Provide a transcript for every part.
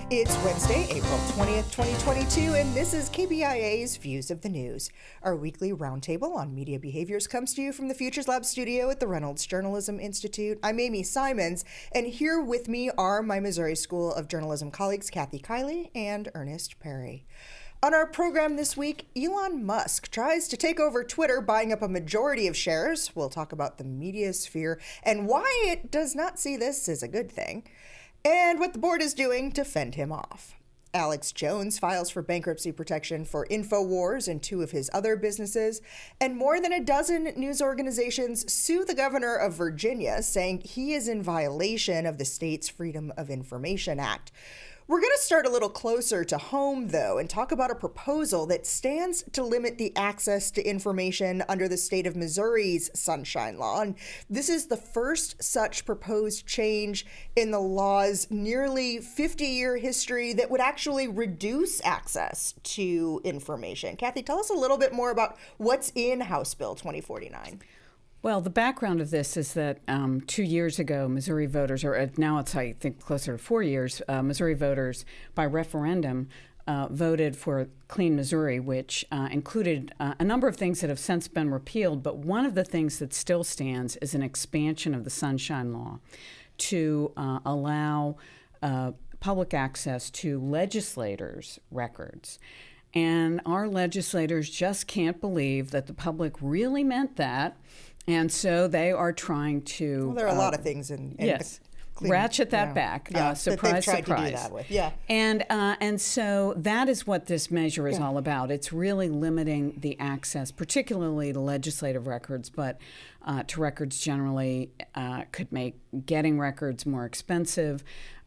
It's Wednesday, April 20th, 2022, and this is KBIA's Views of the News. Our weekly roundtable on media behaviors comes to you from the Futures Lab studio at the Reynolds Journalism Institute. I'm Amy Simons, and here with me are my Missouri School of Journalism colleagues Kathy Kiley and Ernest Perry. On our program this week, Elon Musk tries to take over Twitter, buying up a majority of shares. We'll talk about the media sphere and why it does not see this as a good thing, and what the board is doing to fend him off. Alex Jones files for bankruptcy protection for InfoWars and two of his other businesses, and more than a dozen news organizations sue the governor of Virginia, saying he is in violation of the state's Freedom of Information Act. We're going to start a little closer to home, though, and talk about a proposal that stands to limit the access to information under the state of Missouri's Sunshine Law. And this is the first such proposed change in the law's nearly 50-year history that would actually reduce access to information. Kathy, tell us a little bit more about what's in House Bill 2049. Well, the background of this is that 2 years ago, Missouri voters, or now it's, I think, closer to 4 years, Missouri voters by referendum voted for Clean Missouri, which included a number of things that have since been repealed. But one of the things that still stands is an expansion of the Sunshine Law to allow public access to legislators' records. And our legislators just can't believe that the public really meant that. And so they are trying to. Well, there are a lot of things in yes, ratchet that back. Yeah, surprise, that they've tried surprise. To do that with. Yeah. And so that is what this measure is all about. It's really limiting the access, particularly to legislative records, but to records generally could make getting records more expensive.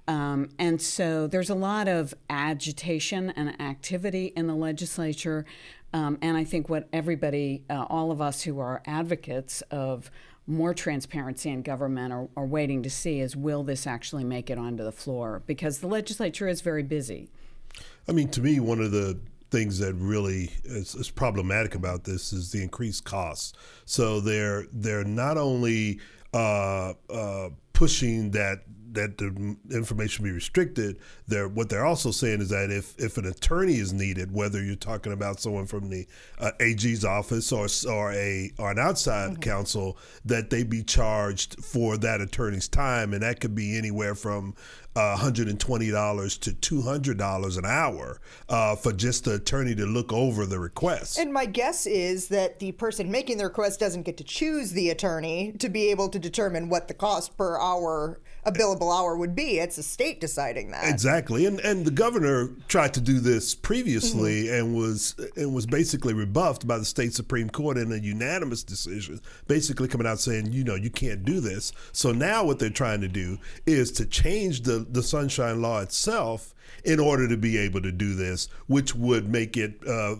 And so there's a lot of agitation and activity in the legislature. And I think what everybody, all of us who are advocates of more transparency in government are waiting to see is, will this actually make it onto the floor? Because the legislature is very busy. I mean, to me, one of the things that really is problematic about this is the increased costs. So they're not only pushing that the information be restricted. What they're also saying is that if an attorney is needed, whether you're talking about someone from the AG's office or an outside counsel, that they be charged for that attorney's time, and that could be anywhere from $120 to $200 an hour for just the attorney to look over the request. And my guess is that the person making the request doesn't get to choose the attorney to be able to determine what the cost per hour, a billable hour, would be. It's the state deciding that. Exactly. And the governor tried to do this previously and was basically rebuffed by the state Supreme Court in a unanimous decision, basically coming out saying, you can't do this. So now what they're trying to do is to change the Sunshine Law itself in order to be able to do this, which would make it at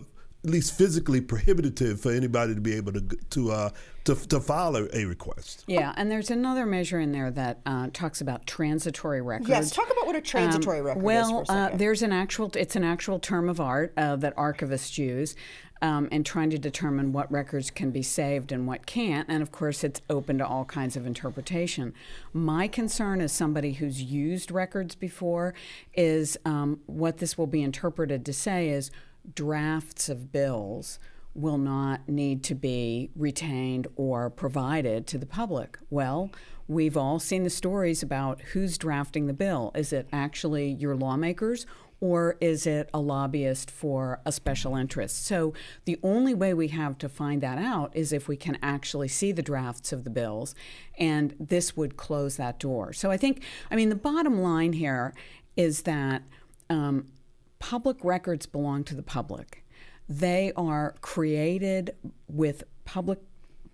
least physically prohibitive for anybody to be able to file a request. Yeah, and there's another measure in there that talks about transitory records. Yes, talk about what a transitory record is for a second. There's it's an actual term of art that archivists use in trying to determine what records can be saved and what can't. And of course, it's open to all kinds of interpretation. My concern as somebody who's used records before is what this will be interpreted to say is drafts of bills will not need to be retained or provided to the public. Well, we've all seen the stories about who's drafting the bill. Is it actually your lawmakers, or is it a lobbyist for a special interest? So the only way we have to find that out is if we can actually see the drafts of the bills, and this would close that door. So the bottom line here is that public records belong to the public. They are created with public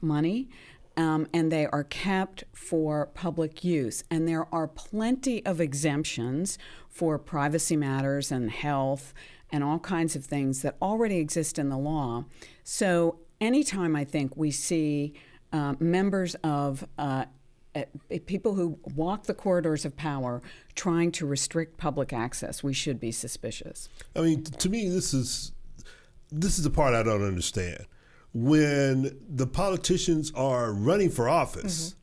money, and they are kept for public use. And there are plenty of exemptions for privacy matters and health and all kinds of things that already exist in the law. So anytime I think we see members of people who walk the corridors of power trying to restrict public access, we should be suspicious. I mean, to me, this is the part I don't understand. When the politicians are running for office,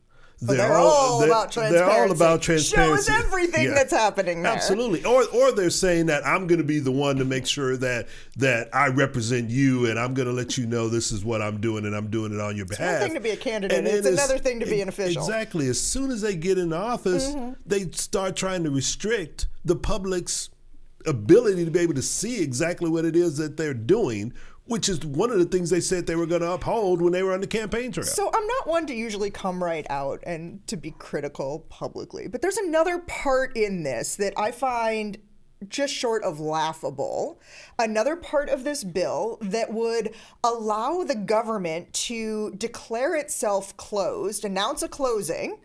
But they're all about transparency. They're all about transparency. Show us everything that's happening there. Absolutely. Or they're saying that I'm going to be the one to make sure that I represent you, and I'm going to let you know this is what I'm doing, and I'm doing it on your behalf. It's one thing to be a candidate. It's another thing to be an official. Exactly. As soon as they get into office, they start trying to restrict the public's ability to be able to see exactly what it is that they're doing, which is one of the things they said they were going to uphold when they were on the campaign trail. So I'm not one to usually come right out and to be critical publicly, but there's another part in this that I find just short of laughable. Another part of this bill that would allow the government to declare itself closed, announce a closing,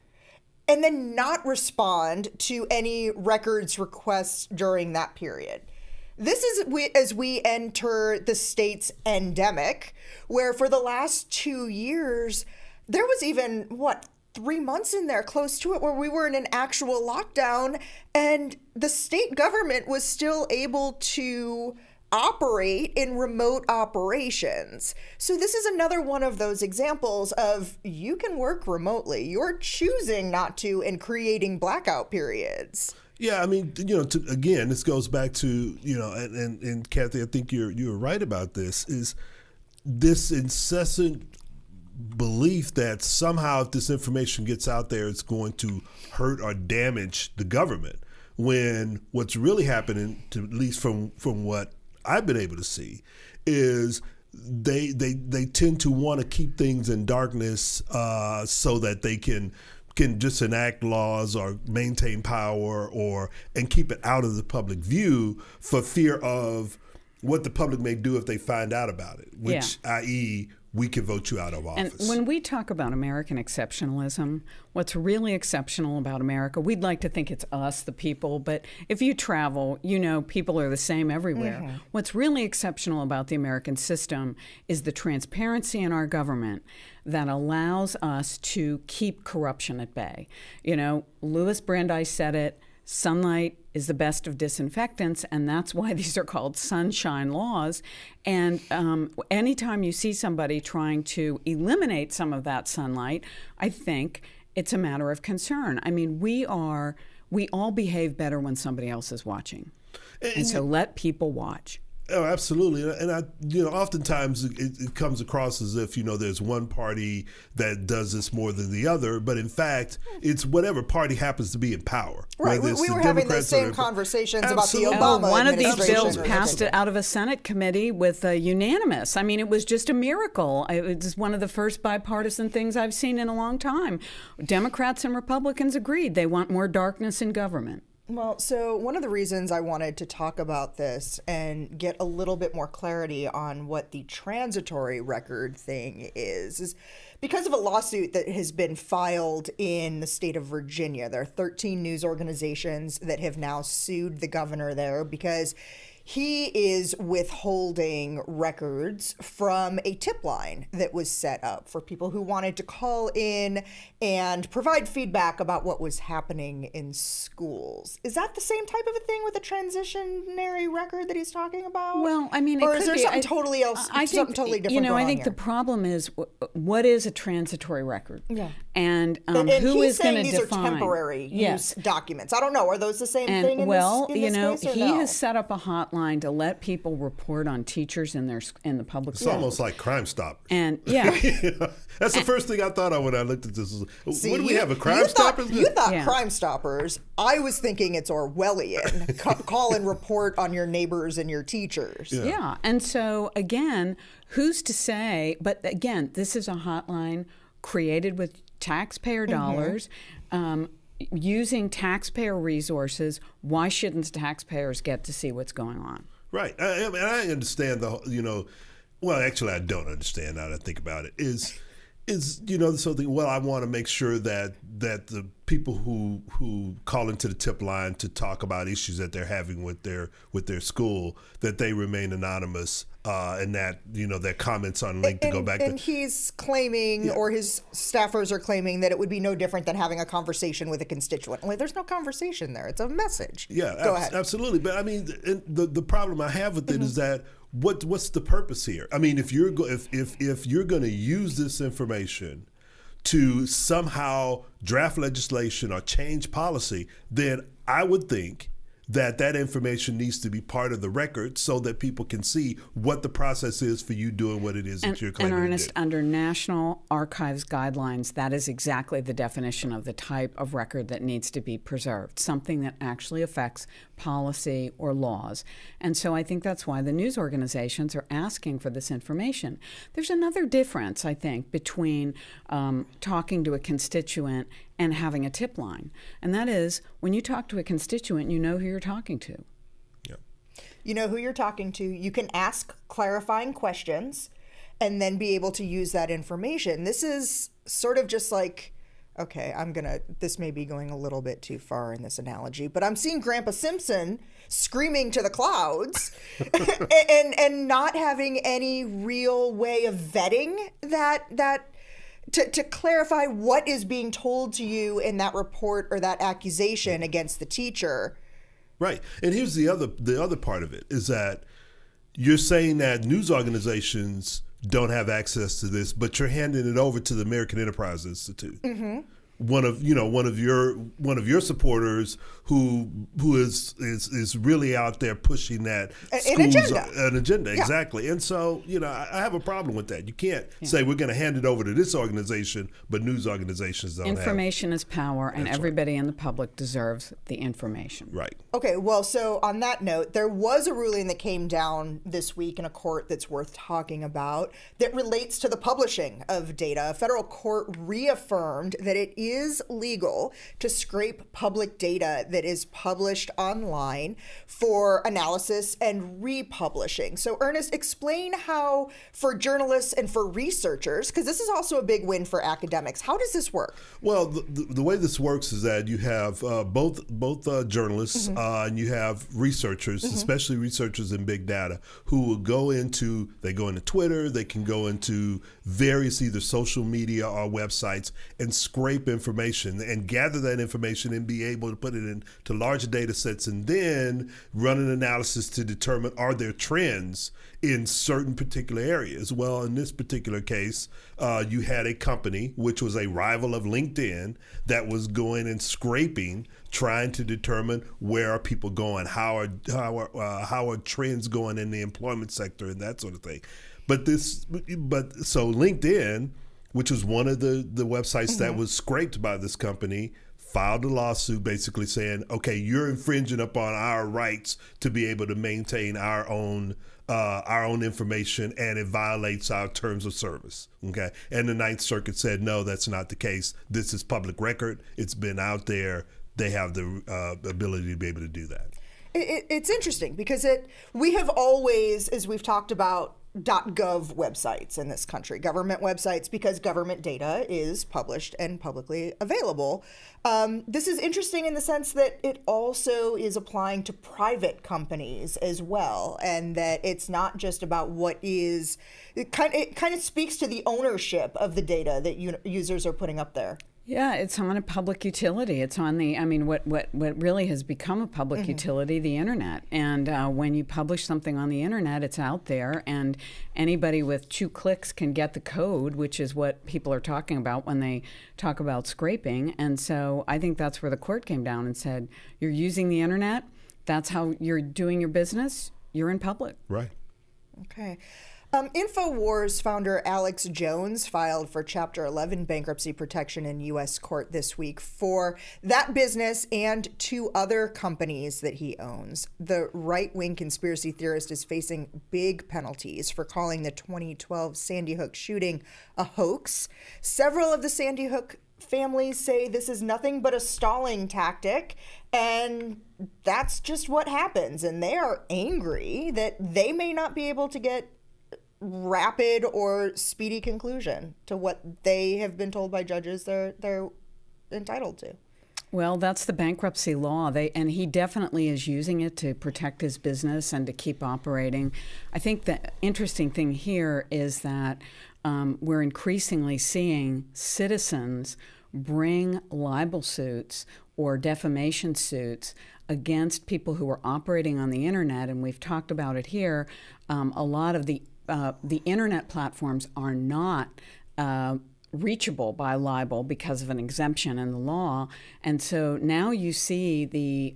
and then not respond to any records requests during that period. This is as we enter the state's endemic, where for the last 2 years, there was even, 3 months in there, close to it, where we were in an actual lockdown, and the state government was still able to operate in remote operations. So this is another one of those examples of you can work remotely. You're choosing not to and creating blackout periods. Yeah, I mean, again, this goes back to, and Kathy, I think you're right about this, is this incessant belief that somehow if this information gets out there, it's going to hurt or damage the government, when what's really happening, at least from what I've been able to see, is they tend to want to keep things in darkness so that they can just enact laws or maintain power and keep it out of the public view for fear of what the public may do if they find out about it, which, i.e., we can vote you out of office. And when we talk about American exceptionalism, what's really exceptional about America, we'd like to think it's us, the people, but if you travel, people are the same everywhere. Mm-hmm. What's really exceptional about the American system is the transparency in our government that allows us to keep corruption at bay. Louis Brandeis said it, sunlight is the best of disinfectants, and that's why these are called sunshine laws. And anytime you see somebody trying to eliminate some of that sunlight, I think it's a matter of concern. I mean, we all behave better when somebody else is watching. And so let people watch. Oh, absolutely. And oftentimes it comes across as if, there's one party that does this more than the other. But in fact, it's whatever party happens to be in power. Right. We were having the same conversations about the Obama one of these administration. bills passed it out of a Senate committee with unanimous. I mean, it was just a miracle. It was one of the first bipartisan things I've seen in a long time. Democrats and Republicans agreed they want more darkness in government. Well, so one of the reasons I wanted to talk about this and get a little bit more clarity on what the transitory record thing is because of a lawsuit that has been filed in the state of Virginia. There are 13 news organizations that have now sued the governor there because he is withholding records from a tip line that was set up for people who wanted to call in and provide feedback about what was happening in schools. Is that the same type of a thing with the transitionary record that he's talking about? Well, I mean, or is there something totally else? Something totally different. I think here? the problem is what is a transitory record? Yeah, and who is going to define? These are temporary use documents. I don't know. Are those the same thing? In this case, he has set up a hotline to let people report on teachers in the public It's schools. almost like Crime Stoppers. And that's the first thing I thought of when I looked at this. What do we have, a Crime Stoppers? You thought Crime Stoppers. I was thinking it's Orwellian. Call and report on your neighbors and your teachers. Yeah. And so again, who's to say, but again, this is a hotline created with taxpayer dollars. Using taxpayer resources. Why shouldn't the taxpayers get to see what's going on? Right. I understand well, actually, I don't understand now that I think about it, is something, well, I want to make sure that the people who call into the tip line to talk about issues that they're having with their school, that they remain anonymous, and that, their comments aren't linked to go back. And he's claiming, or his staffers are claiming, that it would be no different than having a conversation with a constituent. Only there's no conversation there. It's a message. Yeah, go ahead. Absolutely. But I mean, the problem I have with it is that what's the purpose here? I mean, if you're going to use this information to somehow draft legislation or change policy, then I would think that that information needs to be part of the record so that people can see what the process is for you doing what it is that you're claiming and Ernest, to do. under National Archives guidelines, that is exactly the definition of the type of record that needs to be preserved, something that actually affects policy or laws. And so I think that's why the news organizations are asking for this information. There's another difference, I think, between talking to a constituent and having a tip line. And that is, when you talk to a constituent, you know who you're talking to. Yeah. You know who you're talking to. You can ask clarifying questions and then be able to use that information. This is sort of just like, okay, this may be going a little bit too far in this analogy, but I'm seeing Grandpa Simpson screaming to the clouds and not having any real way of vetting that to clarify what is being told to you in that report or that accusation against the teacher. Right. And here's the other part of it is that you're saying that news organizations don't have access to this, but you're handing it over to the American Enterprise Institute. Mm-hmm. One of your supporters who is really out there pushing that an agenda. Yeah. Exactly. And so I have a problem with that. You can't say we're going to hand it over to this organization, but news organizations don't. Information is power, and everybody in the public deserves the information. Right. Okay, well, so on that note, there was a ruling that came down this week in a court that's worth talking about that relates to the publishing of data. A federal court reaffirmed that it is legal to scrape public data that is published online for analysis and republishing. So, Ernest, explain how, for journalists and for researchers, because this is also a big win for academics, how does this work? Well, the way this works is that you have both journalists and you have researchers, especially researchers in big data, who will go into Twitter, they can go into various either social media or websites and scrape information and gather that information and be able to put it into larger data sets and then run an analysis to determine are there trends in certain particular areas. Well, in this particular case, you had a company which was a rival of LinkedIn that was going and scraping, trying to determine where are people going, how are trends going in the employment sector and that sort of thing. So LinkedIn, which was one of the websites that was scraped by this company, filed a lawsuit basically saying, okay, you're infringing upon our rights to be able to maintain our own information, and it violates our terms of service. Okay, and the Ninth Circuit said, no, that's not the case. This is public record. It's been out there. They have the ability to be able to do that. It's interesting because we have always, as we've talked about, .gov websites in this country, government websites, because government data is published and publicly available. This is interesting in the sense that it also is applying to private companies as well, and that it's not just about what is. It kind of speaks to the ownership of the data that users are putting up there. Yeah, it's on a public utility. It's on what really has become a public utility, the internet. And when you publish something on the internet, it's out there, and anybody with 2 clicks can get the code, which is what people are talking about when they talk about scraping. And so I think that's where the court came down and said, you're using the internet, that's how you're doing your business, you're in public. Right. Okay. InfoWars founder Alex Jones filed for Chapter 11 bankruptcy protection in U.S. court this week for that business and 2 other companies that he owns. The right-wing conspiracy theorist is facing big penalties for calling the 2012 Sandy Hook shooting a hoax. Several of the Sandy Hook families say this is nothing but a stalling tactic, and that's just what happens. And they are angry that they may not be able to get rapid or speedy conclusion to what they have been told by judges they're entitled to. Well, that's the bankruptcy law. And he definitely is using it to protect his business and to keep operating. I think the interesting thing here is that we're increasingly seeing citizens bring libel suits or defamation suits against people who are operating on the internet. And we've talked about it here. A lot of the internet platforms are not reachable by libel because of an exemption in the law. And so now you see the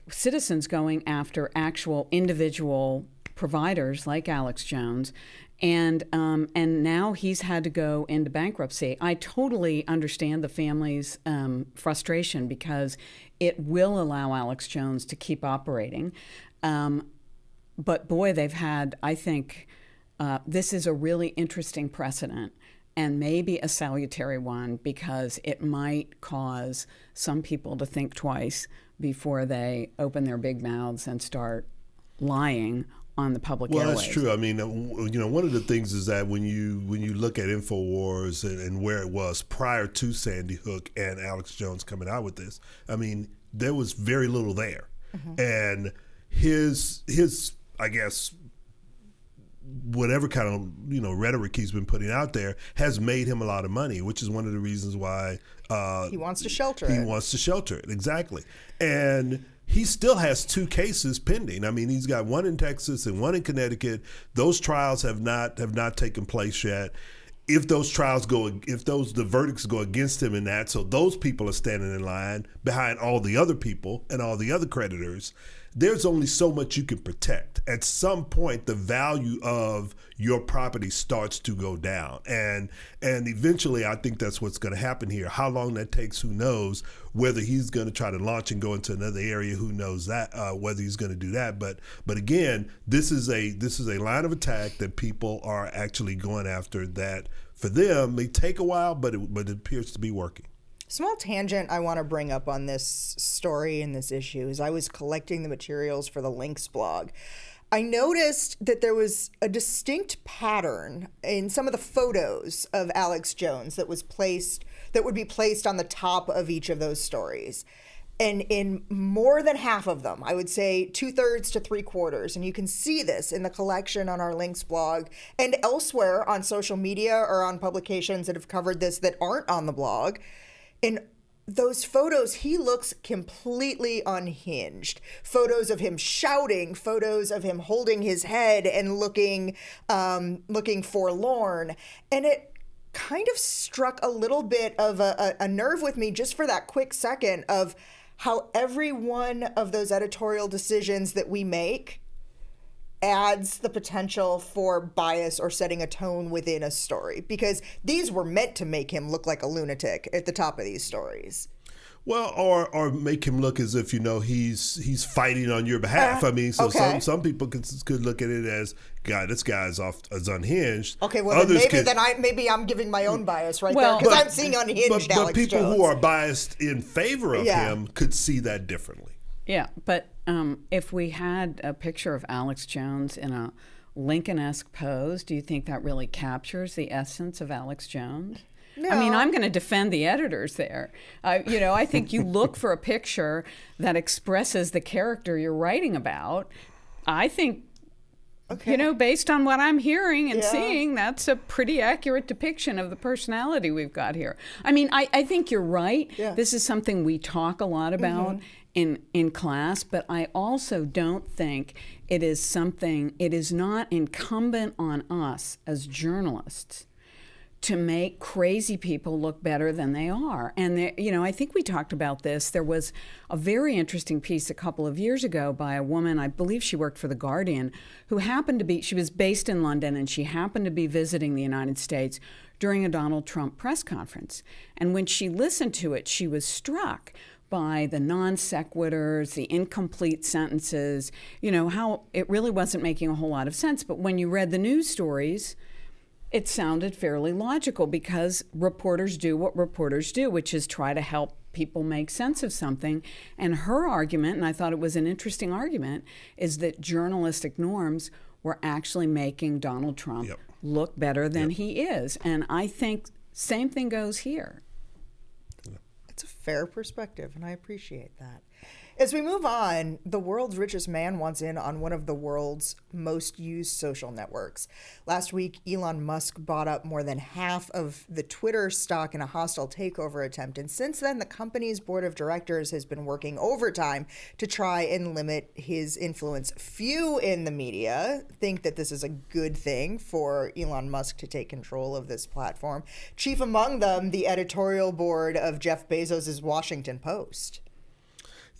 citizens going after actual individual providers like Alex Jones. And now he's had to go into bankruptcy. I totally understand the family's frustration because it will allow Alex Jones to keep operating. But boy, they've had, I think, this is a really interesting precedent and maybe a salutary one because it might cause some people to think twice before they open their big mouths and start lying on the public Well, airwaves. that's true. I mean, one of the things is that when you look at InfoWars and where it was prior to Sandy Hook and Alex Jones coming out with this, I mean, there was very little there. Mm-hmm. And his I guess whatever kind of rhetoric he's been putting out there has made him a lot of money, which is one of the reasons why he wants to shelter it. He wants to shelter it, exactly. And he still has 2 cases pending. I mean, he's got one in Texas and one in Connecticut. Those trials have not taken place yet. If those the verdicts go against him in that, so those people are standing in line behind all the other people and all the other creditors. There's only so much you can protect. At some point, the value of your property starts to go down. And eventually, I think that's what's going to happen here. How long that takes, who knows? Whether he's going to try to launch and go into another area, who knows that, whether he's going to do that. But again, this is a line of attack that people are actually going after that for them may take a while, but it appears to be working. Small tangent I want to bring up on this story and this issue is I was collecting the materials for the Links blog. I noticed that there was a distinct pattern in some of the photos of Alex Jones that would be placed on the top of each of those stories. And in more than half of them, I would say 2/3 to 3/4, and you can see this in the collection on our Links blog and elsewhere on social media or on publications that have covered this that aren't on the blog. In those photos, he looks completely unhinged. Photos of him shouting, photos of him holding his head and looking forlorn. And it kind of struck a little bit of a nerve with me just for that quick second of how every one of those editorial decisions that we make adds the potential for bias or setting a tone within a story, because these were meant to make him look like a lunatic at the top of these stories. Well, or make him look as if he's fighting on your behalf. I mean, so okay. some people could look at it as, God, this guy's as unhinged. Okay, well maybe I'm giving my own bias there because I'm seeing unhinged Alex Jones. But people who are biased in favor of him could see that differently. Yeah, but if we had a picture of Alex Jones in a Lincoln-esque pose, do you think that really captures the essence of Alex Jones? No. I mean, I'm going to defend the editors there. I think you look for a picture that expresses the character you're writing about. I think, based on what I'm hearing and seeing, that's a pretty accurate depiction of the personality we've got here. I mean, I think you're right. Yeah. This is something we talk a lot about in class, but I also don't think it is not incumbent on us as journalists to make crazy people look better than they are. And, I think we talked about this. There was a very interesting piece a couple of years ago by a woman, I believe she worked for The Guardian, who she was based in London, and she happened to be visiting the United States during a Donald Trump press conference. And when she listened to it, she was struck by the non sequiturs, the incomplete sentences, how it really wasn't making a whole lot of sense. But when you read the news stories, it sounded fairly logical because reporters do what reporters do, which is try to help people make sense of something. And her argument, and I thought it was an interesting argument, is that journalistic norms were actually making Donald Trump look better than he is. And I think same thing goes here. It's a fair perspective, and I appreciate that. As we move on, the world's richest man wants in on one of the world's most used social networks. Last week, Elon Musk bought up more than half of the Twitter stock in a hostile takeover attempt. And since then, the company's board of directors has been working overtime to try and limit his influence. Few in the media think that this is a good thing for Elon Musk to take control of this platform. Chief among them, the editorial board of Jeff Bezos' Washington Post.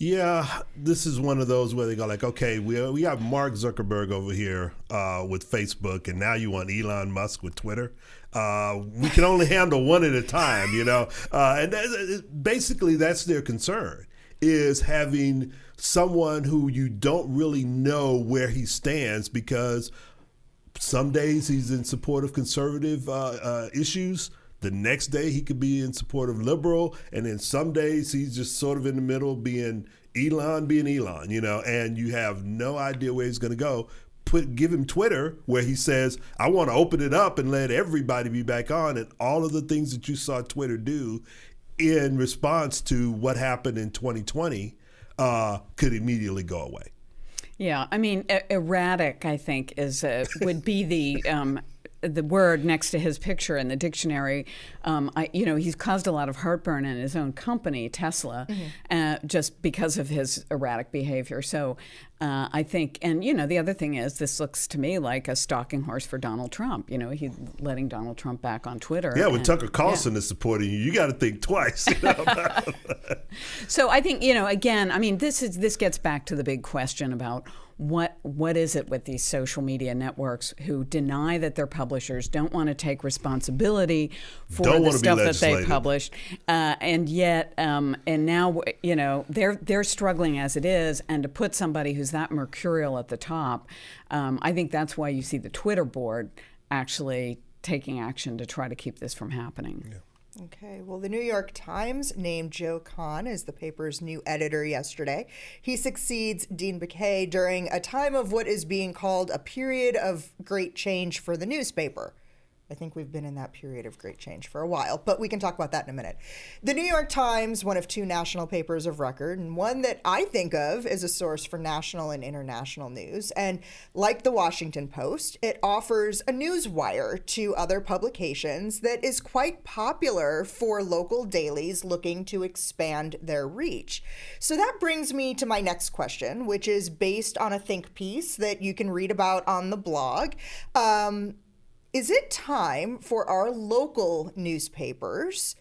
Yeah, this is one of those where they go like, okay, we have Mark Zuckerberg over here with Facebook, and now you want Elon Musk with Twitter. We can only handle one at a time, and basically that's their concern, is having someone who you don't really know where he stands, because some days he's in support of conservative issues. The next day he could be in support of liberal, and then some days he's just sort of in the middle, being Elon, and you have no idea where he's going to go. Give him Twitter, where he says, I want to open it up and let everybody be back on, and all of the things that you saw Twitter do in response to what happened in 2020 could immediately go away. Yeah, I mean, erratic, I think, would be the word next to his picture in the dictionary. He's caused a lot of heartburn in his own company, Tesla, just because of his erratic behavior. So I think, and the other thing is, this looks to me like a stalking horse for Donald Trump. He's letting Donald Trump back on Twitter. Yeah, when Tucker Carlson is supporting you got to think twice. So I think, again, I mean, this gets back to the big question about what is it with these social media networks who deny that they're publishers, don't want to take responsibility for the stuff that they published, and yet, and now, they're struggling as it is, and to put somebody who's that mercurial at the top, I think that's why you see the Twitter board actually taking action to try to keep this from happening. Yeah. Okay, well, the New York Times named Joe Kahn as the paper's new editor yesterday. He succeeds Dean Baquet during a time of what is being called a period of great change for the newspaper. I think we've been in that period of great change for a while, but we can talk about that in a minute. The New York Times, one of two national papers of record, and one that I think of as a source for national and international news. And like the Washington Post, it offers a news wire to other publications that is quite popular for local dailies looking to expand their reach. So that brings me to my next question, which is based on a think piece that you can read about on the blog. Is it time for our local newspapers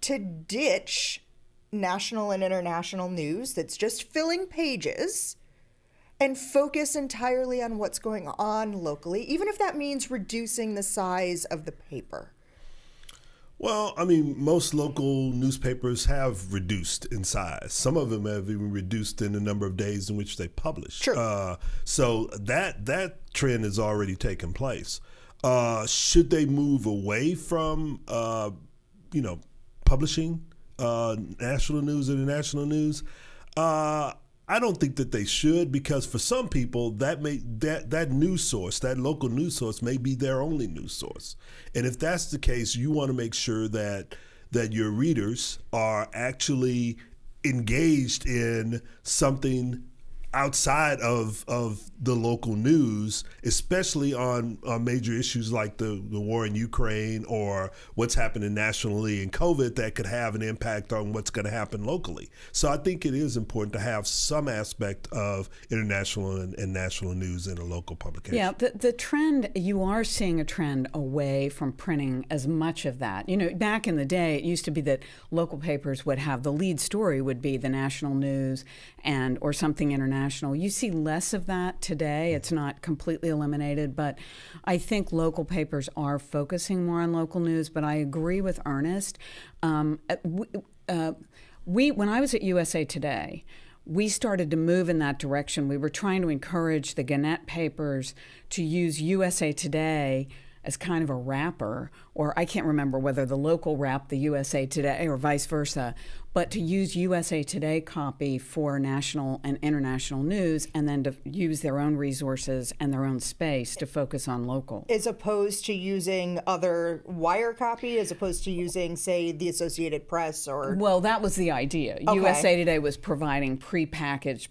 to ditch national and international news that's just filling pages and focus entirely on what's going on locally, even if that means reducing the size of the paper? Well, I mean, most local newspapers have reduced in size. Some of them have even reduced in the number of days in which they publish. Sure. So that trend has already taken place. Should they move away from, publishing national news, international news? I don't think that they should, because for some people that news source, that local news source, may be their only news source. And if that's the case, you want to make sure that your readers are actually engaged in something outside of the local news, especially on major issues like the war in Ukraine or what's happening nationally in COVID that could have an impact on what's going to happen locally. So I think it is important to have some aspect of international and national news in a local publication. Yeah, the trend, you are seeing a trend away from printing as much of that. Back in the day, it used to be that local papers would have the lead story would be the national news or something international. You see less of that today. It's not completely eliminated, but I think local papers are focusing more on local news. But I agree with Ernest. When I was at USA Today, we started to move in that direction. We were trying to encourage the Gannett papers to use USA Today as kind of a wrapper, or I can't remember whether the local wrapped the USA Today or vice versa, but to use USA Today copy for national and international news, and then to use their own resources and their own space to focus on local. As opposed to using other wire copy, as opposed to using, say, the Associated Press or... Well, that was the idea. Okay. USA Today was providing prepackaged,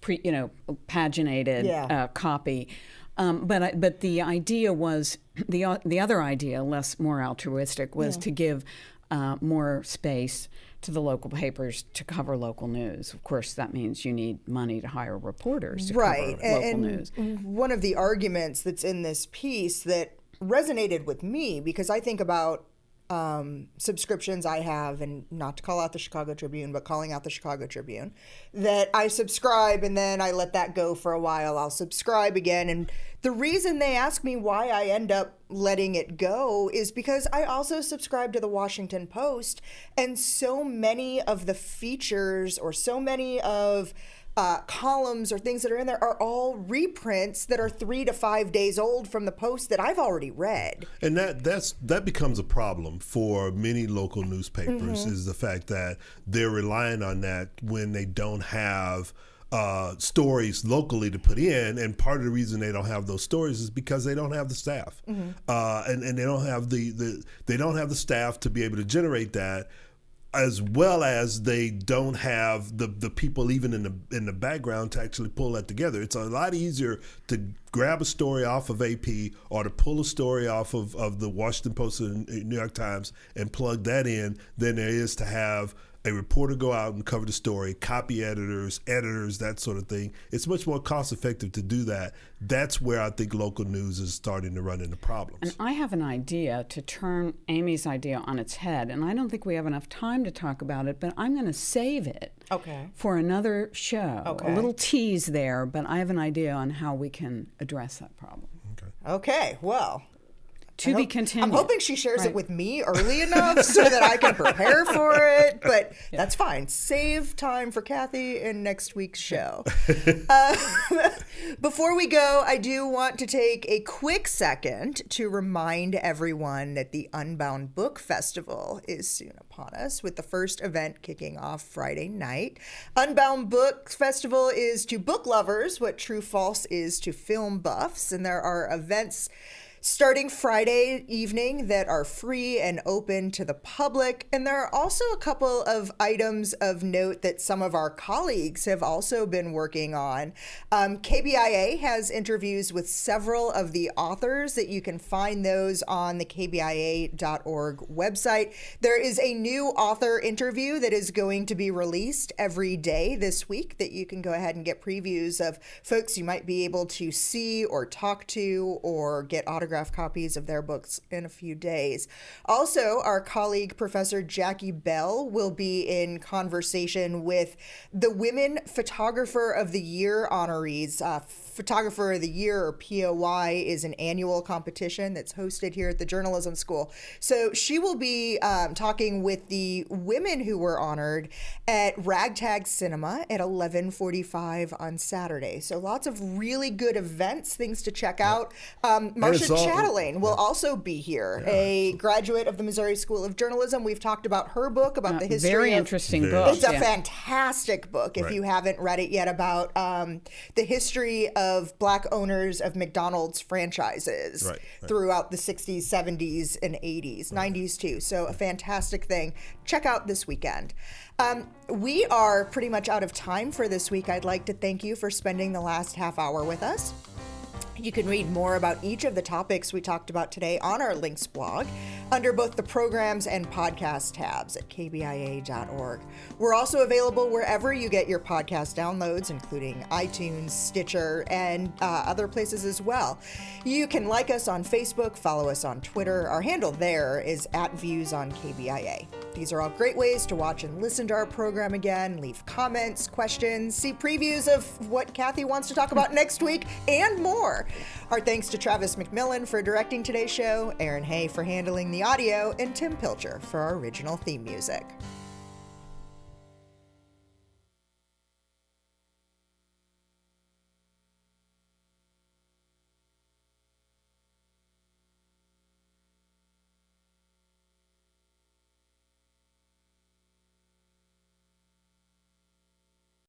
paginated copy. But the idea was, the other idea, more altruistic, was to give more space to the local papers to cover local news. Of course, that means you need money to hire reporters to cover local news. One of the arguments that's in this piece that resonated with me, because I think about subscriptions I have, and not to call out the Chicago Tribune, but calling out the Chicago Tribune, that I subscribe and then I let that go for a while. I'll subscribe again. And the reason they ask me why I end up letting it go is because I also subscribe to the Washington Post, and so many of the features or so many of columns or things that are in there are all reprints that are 3 to 5 days old from the Post that I've already read. And that becomes a problem for many local newspapers, is the fact that they're relying on that when they don't have stories locally to put in, and part of the reason they don't have those stories is because they don't have the staff, and they don't have they don't have the staff to be able to generate that, as well as they don't have the people even in the background to actually pull that together. It's a lot easier to grab a story off of AP or to pull a story off of the Washington Post and New York Times and plug that in than there is to have a reporter go out and cover the story, copy editors, that sort of thing. It's much more cost effective to do that. That's where I think local news is starting to run into problems. And I have an idea to turn Amy's idea on its head, and I don't think we have enough time to talk about it, but I'm going to save it for another show. A little tease there, but I have an idea on how we can address that problem. Okay, well... To be continued. I'm hoping she shares it with me early enough so that I can prepare for it, but that's fine. Save time for Kathy in next week's show. Before we go, I do want to take a quick second to remind everyone that the Unbound Book Festival is soon upon us, with the first event kicking off Friday night. Unbound Book Festival is to book lovers what True False is to film buffs, and there are events starting Friday evening that are free and open to the public. And there are also a couple of items of note that some of our colleagues have also been working on. KBIA has interviews with several of the authors that you can find those on the kbia.org website. There is a new author interview that is going to be released every day this week that you can go ahead and get previews of folks you might be able to see or talk to or get autographed copies of their books in a few days. Also, our colleague, Professor Jackie Bell, will be in conversation with the Women Photographer of the Year honorees. Photographer of the Year, or POY, is an annual competition that's hosted here at the Journalism School. So she will be talking with the women who were honored at Ragtag Cinema at 11:45 on Saturday. So lots of really good events, things to check out. Marcia Chatelain will also be here, a graduate of the Missouri School of Journalism. We've talked about her book, about the history very of... interesting book. It's a fantastic book, if you haven't read it yet, about the history of Black owners of McDonald's franchises throughout the 60s, 70s, and 80s, 90s too. So a fantastic thing. Check out this weekend. We are pretty much out of time for this week. I'd like to thank you for spending the last half hour with us. You can read more about each of the topics we talked about today on our links blog under both the programs and podcast tabs at kbia.org. We're also available wherever you get your podcast downloads, including iTunes, Stitcher, and other places as well. You can like us on Facebook, follow us on Twitter. Our handle there is @ViewsOnKBIA. These are all great ways to watch and listen to our program again, leave comments, questions, see previews of what Kathy wants to talk about next week, and more. Our thanks to Travis McMillan for directing today's show, Aaron Hay for handling the audio, and Tim Pilcher for our original theme music.